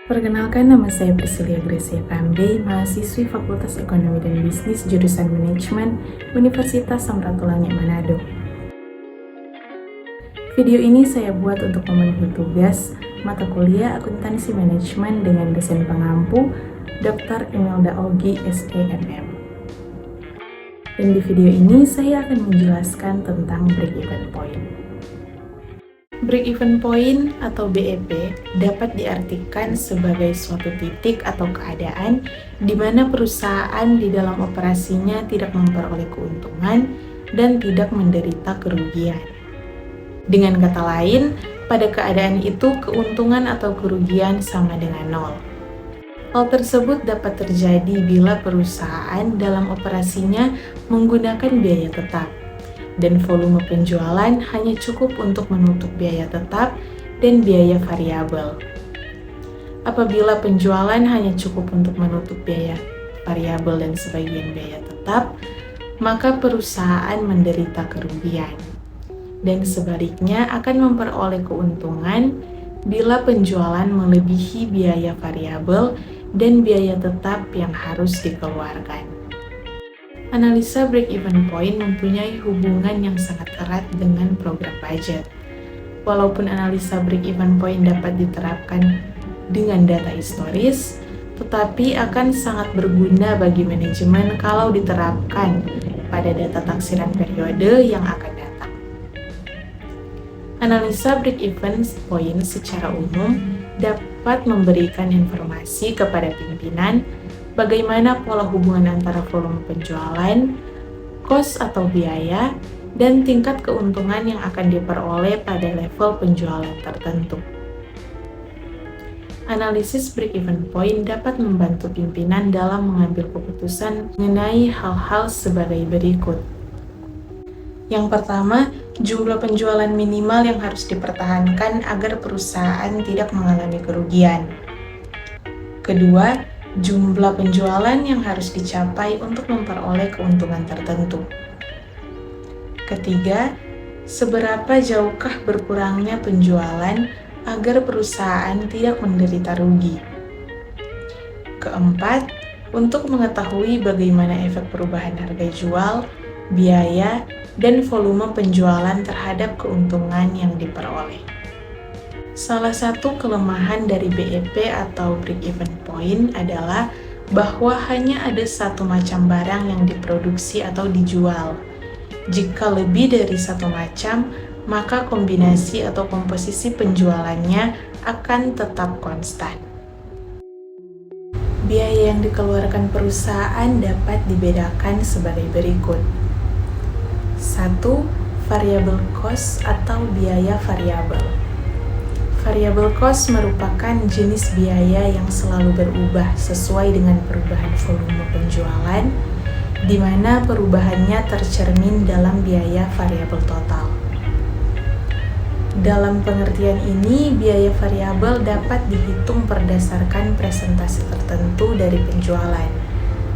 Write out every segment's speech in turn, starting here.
Perkenalkan, nama saya Priscilia Gracia Kambe, mahasiswi Fakultas Ekonomi dan Bisnis jurusan Manajemen Universitas Samratulangi Manado. Video ini saya buat untuk memenuhi tugas mata kuliah Akuntansi Manajemen dengan dosen pengampu Dr. Imelda Ogi, SEMM. Dan di video ini saya akan menjelaskan tentang break-even point. Break-even point atau BEP dapat diartikan sebagai suatu titik atau keadaan di mana perusahaan di dalam operasinya tidak memperoleh keuntungan dan tidak menderita kerugian. Dengan kata lain, pada keadaan itu keuntungan atau kerugian sama dengan nol. Hal tersebut dapat terjadi bila perusahaan dalam operasinya menggunakan biaya tetap dan volume penjualan hanya cukup untuk menutup biaya tetap dan biaya variabel. Apabila penjualan hanya cukup untuk menutup biaya variabel dan sebagian biaya tetap, maka perusahaan menderita kerugian. Dan sebaliknya akan memperoleh keuntungan bila penjualan melebihi biaya variabel dan biaya tetap yang harus dikeluarkan. Analisa break-even point mempunyai hubungan yang sangat erat dengan program budget. Walaupun analisa break-even point dapat diterapkan dengan data historis, tetapi akan sangat berguna bagi manajemen kalau diterapkan pada data taksiran periode yang akan datang. Analisa break-even point secara umum dapat memberikan informasi kepada pimpinan bagaimana pola hubungan antara volume penjualan, cost atau biaya, dan tingkat keuntungan yang akan diperoleh pada level penjualan tertentu. Analisis break-even point dapat membantu pimpinan dalam mengambil keputusan mengenai hal-hal sebagai berikut. Yang pertama, jumlah penjualan minimal yang harus dipertahankan agar perusahaan tidak mengalami kerugian. Kedua, jumlah penjualan yang harus dicapai untuk memperoleh keuntungan tertentu. Ketiga, seberapa jauhkah berkurangnya penjualan agar perusahaan tidak menderita rugi. Keempat, untuk mengetahui bagaimana efek perubahan harga jual, biaya, dan volume penjualan terhadap keuntungan yang diperoleh. Salah satu kelemahan dari BEP atau break-even point adalah bahwa hanya ada satu macam barang yang diproduksi atau dijual. Jika lebih dari satu macam, maka kombinasi atau komposisi penjualannya akan tetap konstan. Biaya yang dikeluarkan perusahaan dapat dibedakan sebagai berikut. 1. Variable cost atau biaya variabel. Variable cost merupakan jenis biaya yang selalu berubah sesuai dengan perubahan volume penjualan, di mana perubahannya tercermin dalam biaya variabel total. Dalam pengertian ini, biaya variabel dapat dihitung berdasarkan presentasi tertentu dari penjualan,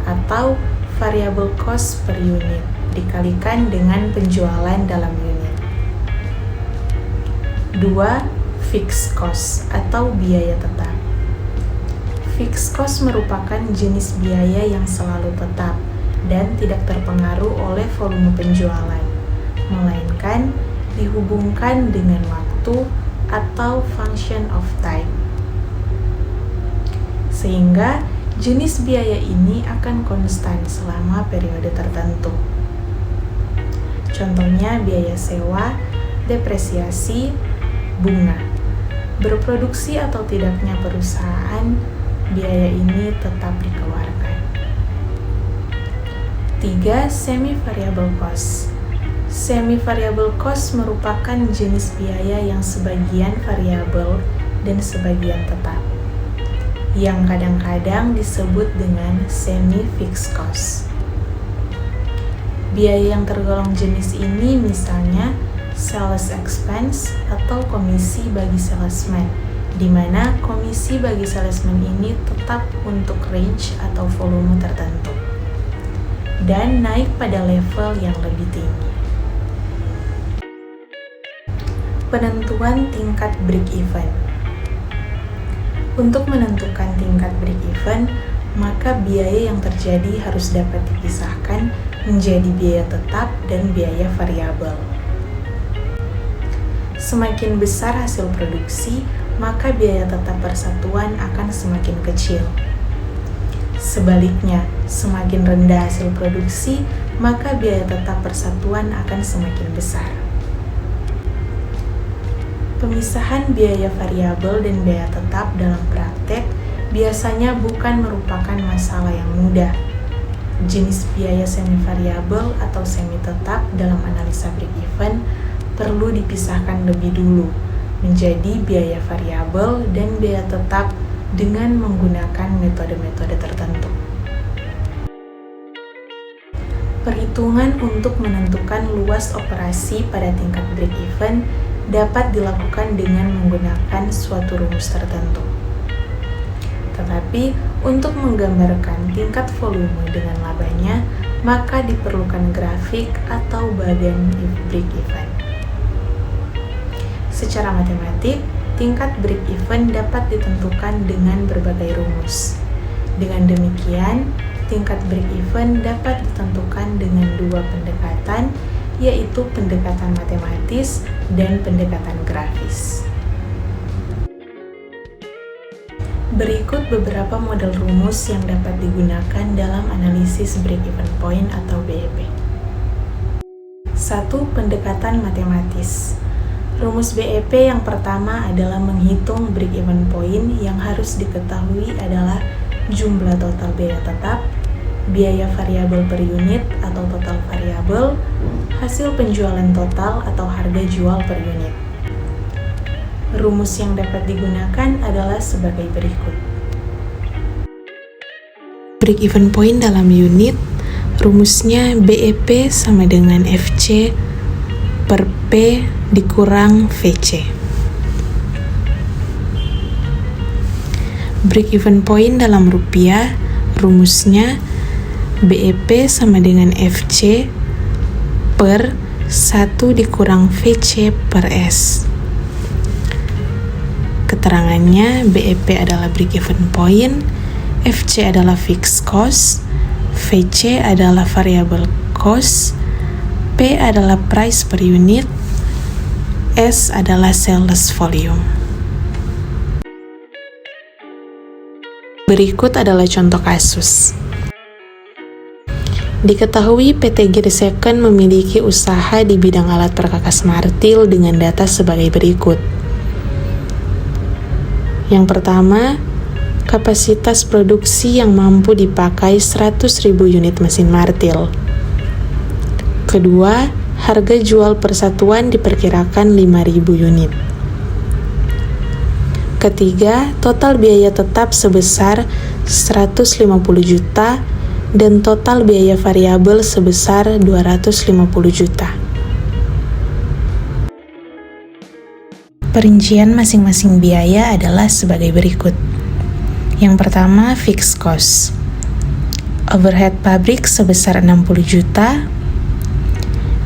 atau variable cost per unit, dikalikan dengan penjualan dalam unit. 2. Fixed cost atau biaya tetap. Fixed cost merupakan jenis biaya yang selalu tetap dan tidak terpengaruh oleh volume penjualan, melainkan dihubungkan dengan waktu atau function of time. Sehingga jenis biaya ini akan konstan selama periode tertentu. Contohnya biaya sewa, depresiasi, bunga. Berproduksi atau tidaknya perusahaan, biaya ini tetap dikeluarkan. 3. Semi-variable cost. Semi-variable cost merupakan jenis biaya yang sebagian variabel dan sebagian tetap, yang kadang-kadang disebut dengan semi-fixed cost. Biaya yang tergolong jenis ini misalnya sales expense atau komisi bagi salesman, di mana komisi bagi salesman ini tetap untuk range atau volume tertentu dan naik pada level yang lebih tinggi. Penentuan tingkat break-even. Untuk menentukan tingkat break-even, maka biaya yang terjadi harus dapat dipisahkan menjadi biaya tetap dan biaya variabel. Semakin besar hasil produksi, maka biaya tetap persatuan akan semakin kecil. Sebaliknya, semakin rendah hasil produksi, maka biaya tetap persatuan akan semakin besar. Pemisahan biaya variabel dan biaya tetap dalam praktek biasanya bukan merupakan masalah yang mudah. Jenis biaya semi-variabel atau semi-tetap dalam analisa break-even perlu dipisahkan lebih dulu menjadi biaya variabel dan biaya tetap dengan menggunakan metode-metode tertentu. Perhitungan untuk menentukan luas operasi pada tingkat break-even dapat dilakukan dengan menggunakan suatu rumus tertentu. Tetapi, untuk menggambarkan tingkat volume dengan labanya, maka diperlukan grafik atau bagan break-even. Secara matematik, tingkat break-even dapat ditentukan dengan berbagai rumus. Dengan demikian, tingkat break-even dapat ditentukan dengan dua pendekatan, yaitu pendekatan matematis dan pendekatan grafis. Berikut beberapa model rumus yang dapat digunakan dalam analisis break-even point atau BEP. 1. Pendekatan matematis. Rumus BEP yang pertama adalah menghitung break-even point yang harus diketahui adalah jumlah total biaya tetap, biaya variabel per unit atau total variabel, hasil penjualan total atau harga jual per unit. Rumus yang dapat digunakan adalah sebagai berikut. Break-even point dalam unit, rumusnya BEP sama dengan FC per P dikurang VC. Break-even point dalam rupiah, rumusnya BEP sama dengan FC per 1 dikurang VC per S. Keterangannya, BEP adalah break-even point, FC adalah fixed cost, VC adalah variable cost, P adalah price per unit, S adalah sales volume. Berikut adalah contoh kasus. Diketahui PT Giresecond memiliki usaha di bidang alat perkakas martil dengan data sebagai berikut. Yang pertama, kapasitas produksi yang mampu dipakai 100.000 unit mesin martil. Kedua, harga jual persatuan diperkirakan 5.000 unit. Ketiga, total biaya tetap sebesar 150 juta dan total biaya variabel sebesar 250 juta. Perincian masing-masing biaya adalah sebagai berikut. Yang pertama, fixed cost. Overhead pabrik sebesar 60 juta,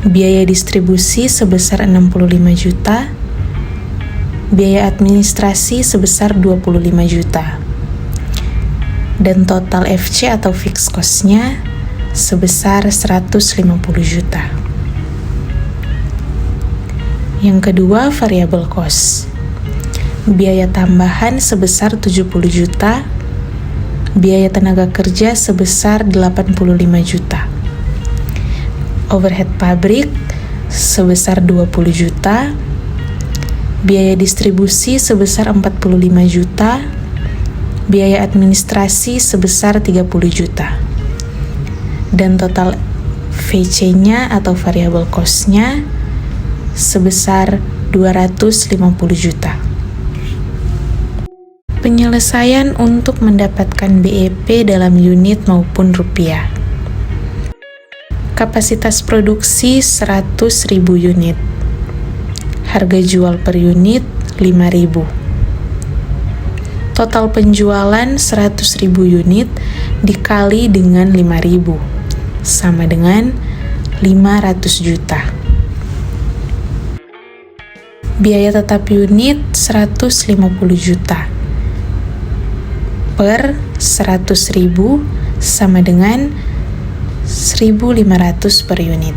biaya distribusi sebesar 65 juta, biaya administrasi sebesar 25 juta, dan total FC atau fixed cost-nya sebesar 150 juta. Yang kedua, variable cost. Biaya tambahan sebesar 70 juta, biaya tenaga kerja sebesar 85 juta. Overhead pabrik sebesar 20 juta, biaya distribusi sebesar 45 juta, biaya administrasi sebesar 30 juta. Dan total VC-nya atau variable cost-nya sebesar 250 juta. Penyelesaian untuk mendapatkan BEP dalam unit maupun rupiah. Kapasitas produksi 100.000 unit. Harga jual per unit 5.000. Total penjualan 100.000 unit dikali dengan 5.000 sama dengan 500 juta. Biaya tetap unit 150 juta. per 100.000 sama dengan 1.500 per unit.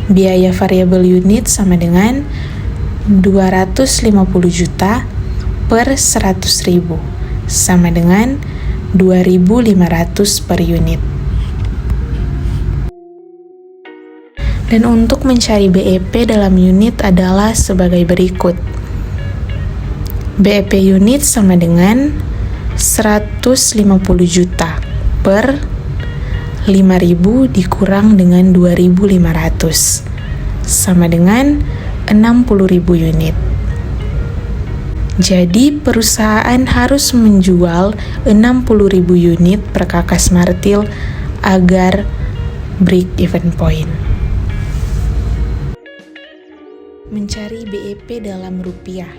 Biaya variabel unit sama dengan 250 juta per 100.000 sama dengan 2.500 per unit. Dan untuk mencari BEP dalam unit adalah sebagai berikut. BEP unit sama dengan 150 juta per 5.000 dikurang dengan 2.500 sama dengan 60.000 unit. Jadi perusahaan harus menjual 60.000 unit perkakas martil agar break even point. Mencari BEP dalam rupiah.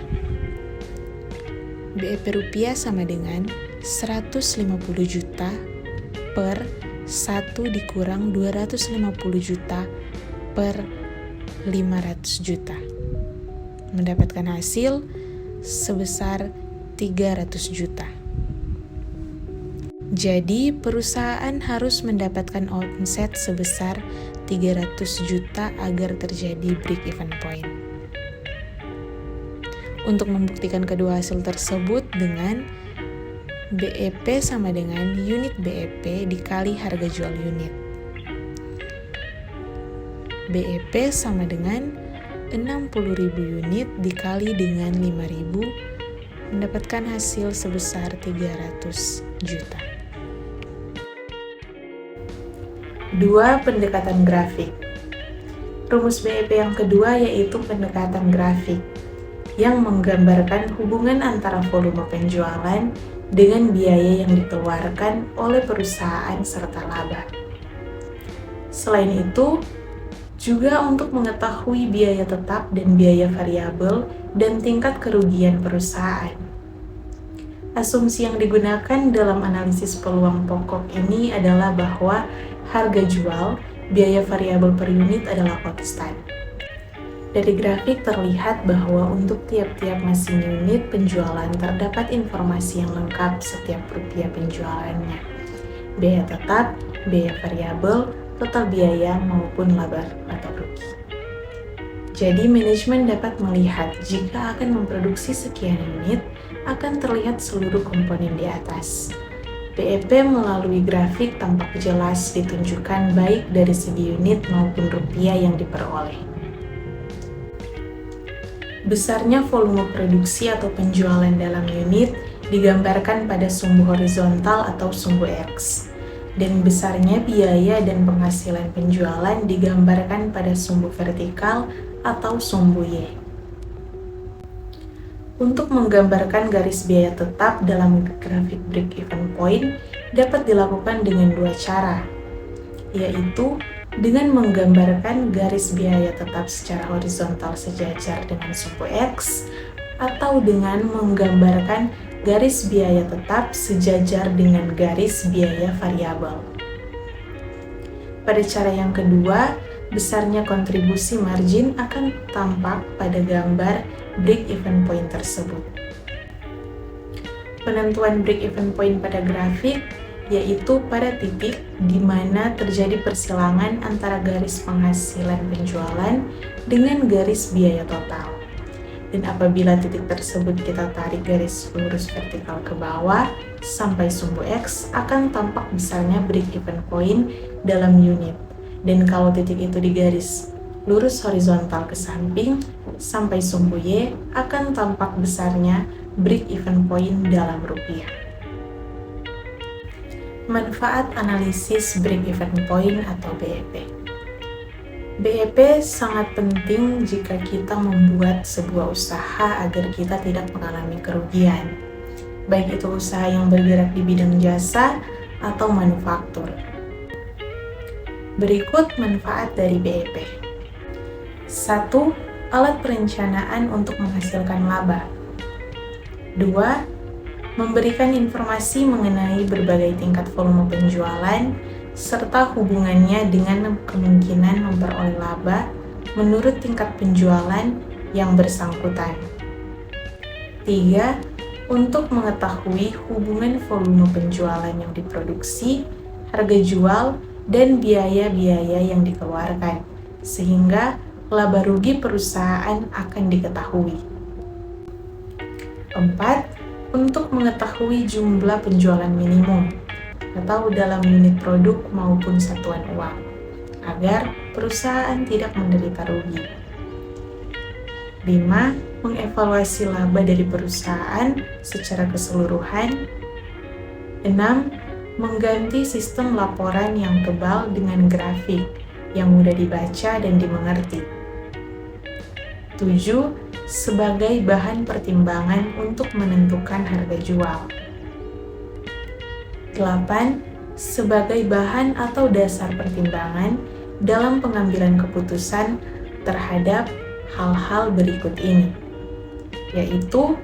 BEP rupiah sama dengan 150 juta per 1 dikurang 250 juta per 500 juta. Mendapatkan hasil sebesar 300 juta. Jadi perusahaan harus mendapatkan omset sebesar 300 juta agar terjadi break even point. Untuk membuktikan kedua hasil tersebut dengan BEP sama dengan unit BEP dikali harga jual unit. BEP sama dengan 60.000 unit dikali dengan 5.000 mendapatkan hasil sebesar 300 juta. 2. Pendekatan grafik. Rumus BEP yang kedua yaitu pendekatan grafik yang menggambarkan hubungan antara volume penjualan dengan biaya yang dikeluarkan oleh perusahaan serta laba. Selain itu, juga untuk mengetahui biaya tetap dan biaya variabel dan tingkat kerugian perusahaan. Asumsi yang digunakan dalam analisis peluang pokok ini adalah bahwa harga jual, biaya variabel per unit adalah konstan. Dari grafik terlihat bahwa untuk tiap-tiap mesin unit penjualan terdapat informasi yang lengkap setiap rupiah penjualannya. Biaya tetap, biaya variabel, total biaya maupun laba atau rugi. Jadi manajemen dapat melihat jika akan memproduksi sekian unit akan terlihat seluruh komponen di atas. BEP melalui grafik tampak jelas ditunjukkan baik dari segi unit maupun rupiah yang diperoleh. Besarnya volume produksi atau penjualan dalam unit digambarkan pada sumbu horizontal atau sumbu X, dan besarnya biaya dan penghasilan penjualan digambarkan pada sumbu vertikal atau sumbu Y. Untuk menggambarkan garis biaya tetap dalam grafik break-even point dapat dilakukan dengan dua cara, yaitu dengan menggambarkan garis biaya tetap secara horizontal sejajar dengan sumbu X atau dengan menggambarkan garis biaya tetap sejajar dengan garis biaya variabel. Pada cara yang kedua, besarnya kontribusi margin akan tampak pada gambar break-even point tersebut. Penentuan break-even point pada grafik yaitu pada titik di mana terjadi persilangan antara garis penghasilan penjualan dengan garis biaya total. Dan apabila titik tersebut kita tarik garis lurus vertikal ke bawah sampai sumbu X, akan tampak besarnya break-even point dalam unit. Dan kalau titik itu digaris lurus horizontal ke samping sampai sumbu Y, akan tampak besarnya break-even point dalam rupiah. Manfaat analisis break-even point atau BEP. BEP sangat penting jika kita membuat sebuah usaha agar kita tidak mengalami kerugian, baik itu usaha yang bergerak di bidang jasa atau manufaktur. Berikut manfaat dari BEP. 1. Alat perencanaan untuk menghasilkan laba. 2. Memberikan informasi mengenai berbagai tingkat volume penjualan serta hubungannya dengan kemungkinan memperoleh laba menurut tingkat penjualan yang bersangkutan. 3. Untuk mengetahui hubungan volume penjualan yang diproduksi, harga jual, dan biaya-biaya yang dikeluarkan, sehingga laba rugi perusahaan akan diketahui. 4. Untuk mengetahui jumlah penjualan minimum atau dalam unit produk maupun satuan uang, agar perusahaan tidak menderita rugi. 5. Mengevaluasi laba dari perusahaan secara keseluruhan. 6. Mengganti sistem laporan yang tebal dengan grafik yang mudah dibaca dan dimengerti. 7. Sebagai bahan pertimbangan untuk menentukan harga jual. 8. Sebagai bahan atau dasar pertimbangan dalam pengambilan keputusan terhadap hal-hal berikut ini, yaitu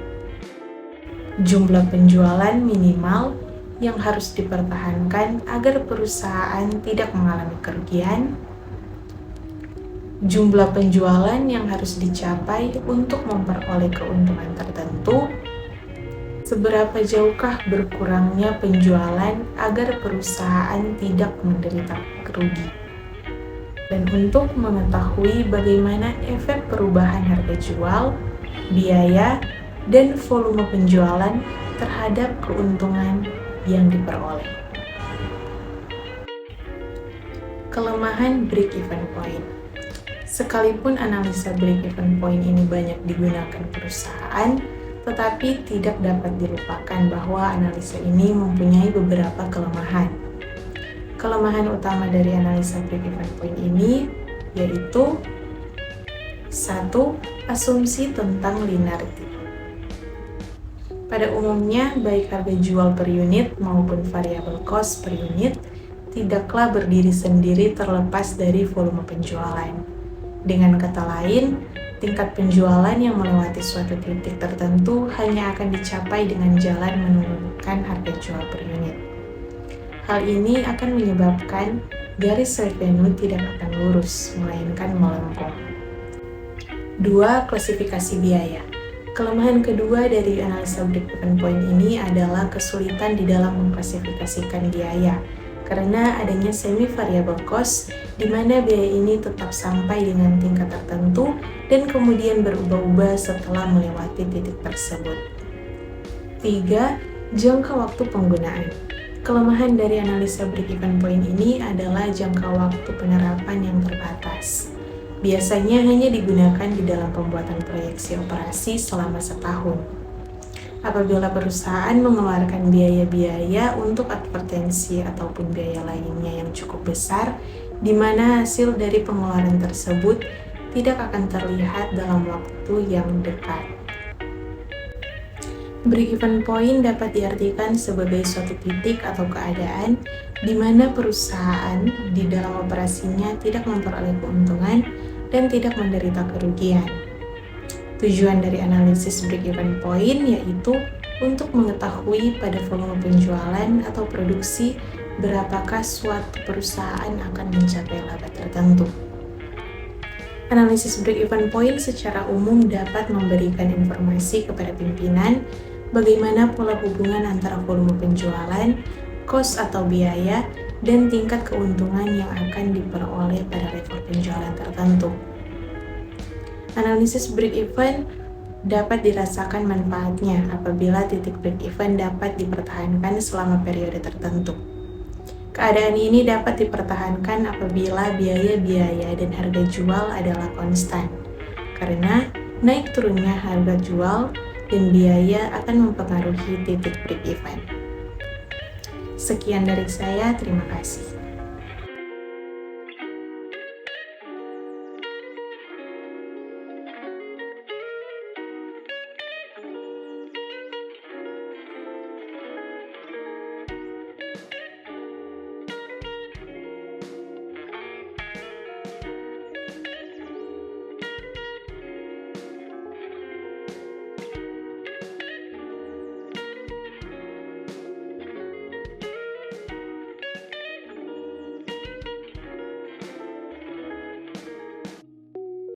jumlah penjualan minimal yang harus dipertahankan agar perusahaan tidak mengalami kerugian, jumlah penjualan yang harus dicapai untuk memperoleh keuntungan tertentu, seberapa jauhkah berkurangnya penjualan agar perusahaan tidak menderita kerugian. Dan untuk mengetahui bagaimana efek perubahan harga jual, biaya, dan volume penjualan terhadap keuntungan yang diperoleh. Kelemahan break-even point. Sekalipun analisa break-even point ini banyak digunakan perusahaan, tetapi tidak dapat dilupakan bahwa analisa ini mempunyai beberapa kelemahan. Kelemahan utama dari analisa break-even point ini yaitu 1. Asumsi tentang linearity. Pada umumnya, baik harga jual per unit maupun variable cost per unit tidaklah berdiri sendiri terlepas dari volume penjualan. Dengan kata lain, tingkat penjualan yang melewati suatu titik tertentu hanya akan dicapai dengan jalan menurunkan harga jual per unit. Hal ini akan menyebabkan garis revenue tidak akan lurus, melainkan melengkung. 2. Klasifikasi biaya. Kelemahan kedua dari analisa break-even point ini adalah kesulitan di dalam mengklasifikasikan biaya, karena adanya semi-variable cost, di mana biaya ini tetap sampai dengan tingkat tertentu dan kemudian berubah-ubah setelah melewati titik tersebut. 3. Jangka waktu penggunaan. Kelemahan dari analisa break-even point ini adalah jangka waktu penerapan yang terbatas. Biasanya hanya digunakan di dalam pembuatan proyeksi operasi selama setahun. Apabila perusahaan mengeluarkan biaya-biaya untuk advertensi ataupun biaya lainnya yang cukup besar, di mana hasil dari pengeluaran tersebut tidak akan terlihat dalam waktu yang dekat. Break-even point dapat diartikan sebagai suatu titik atau keadaan di mana perusahaan di dalam operasinya tidak memperoleh keuntungan dan tidak menderita kerugian. Tujuan dari analisis break-even point yaitu untuk mengetahui pada volume penjualan atau produksi berapakah suatu perusahaan akan mencapai laba tertentu. Analisis break-even point secara umum dapat memberikan informasi kepada pimpinan bagaimana pola hubungan antara volume penjualan, cost atau biaya, dan tingkat keuntungan yang akan diperoleh pada level penjualan tertentu. Analisis break-even dapat dirasakan manfaatnya apabila titik break-even dapat dipertahankan selama periode tertentu. Keadaan ini dapat dipertahankan apabila biaya-biaya dan harga jual adalah konstan, karena naik turunnya harga jual dan biaya akan mempengaruhi titik break-even. Sekian dari saya, terima kasih.